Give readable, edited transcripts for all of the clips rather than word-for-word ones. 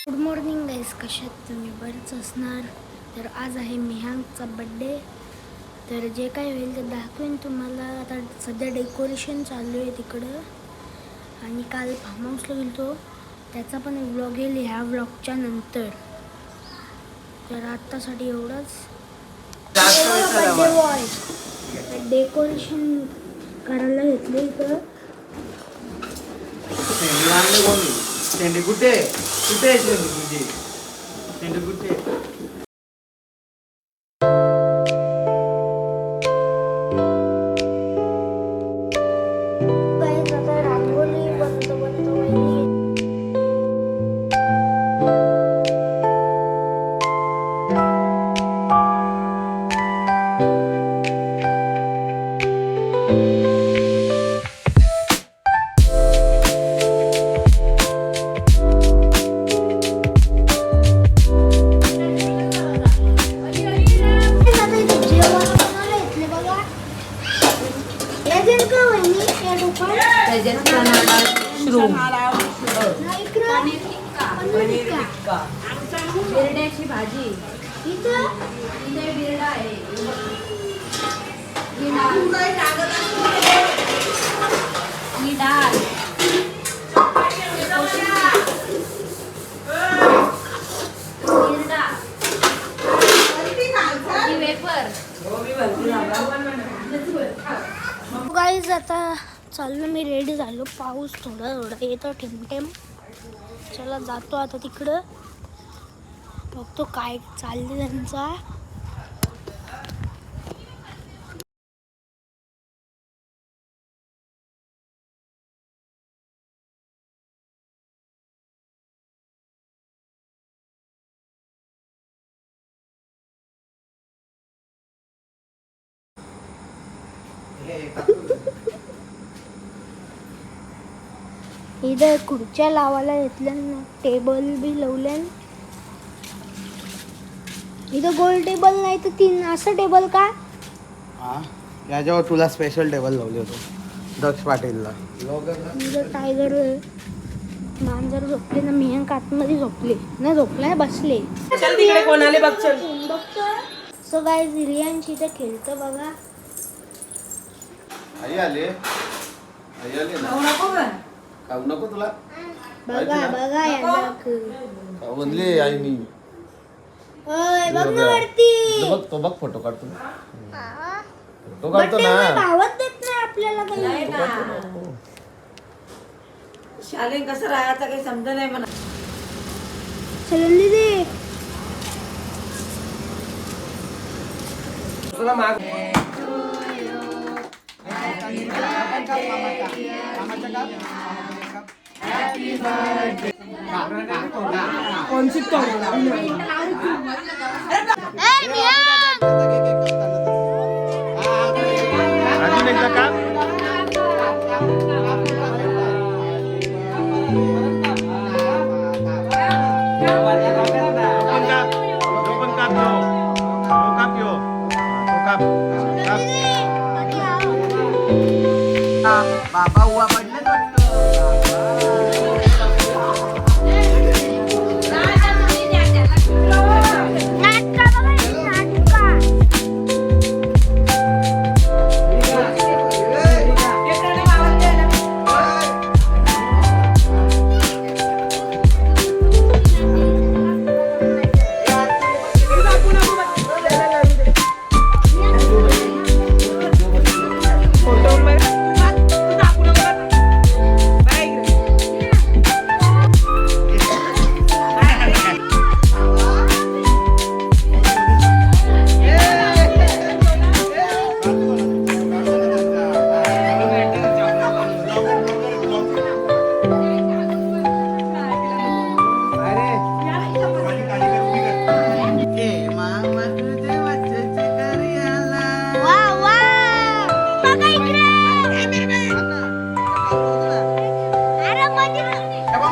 Good morning गाईस, कशात तुम्ही बरेच असणार. तर आज आहे मिहांगचा बड्डे. तर जे काय होईल ते दाखवेन तुम्हाला. आता सध्या डेकोरेशन चालू आहे तिकडं आणि काल फार्म हाऊसला गेलो त्याचा पण एक व्लॉग येईल ह्या व्लॉगच्या नंतर. तर आत्तासाठी एवढंच. बड्डे बॉय डेकोरेशन करायला घेतले इथं. शेंडी कुठे कुठे आहे शेंडी तुझी? शेंडी कुठे? आता रांगोळी बनतो बिरड्याची भाजी इथं बिरडा आहे. ही डाळ बिरडा ही वेपर. गाईज आता चाललो मी, रेडी झालो. पाऊस थोडा थोडा येतो ठेम. चला जातो आता तिकडं, बघतो काय चाललं त्यांचा. इथं खुर्च्या लावायला घेतल्या, टेबल बी लावले. इथं गोल टेबल नाही तर 3 असं टेबल का? हा, याच्यावर तुला स्पेशल टेबल लावले होते दक्ष पाटीलला. इथं टायगर मांजर झोपले ना, मियांक आतमध्ये झोपले ना, झोपलाय बसले. चल तिकडे कोण आले बघ. चल सो गाईज रियांशी इथं खेळतं बघा. आई आले ना. खाऊ नको तुला. बघा याला खाऊ म्हणले आईनी. ओय बघ ना वरती. तो बघ फोटो काढतो. फोटो काढतो ना. भावत देत नाही आपल्याला काही. शालेन कसं राहायचं काही समज नाही म्हणा. चलली दे. कोणची अजून एकदा का? बाबा हुआ पडले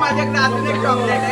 माझ्याकडे अजून एक चॉकलेट आहे.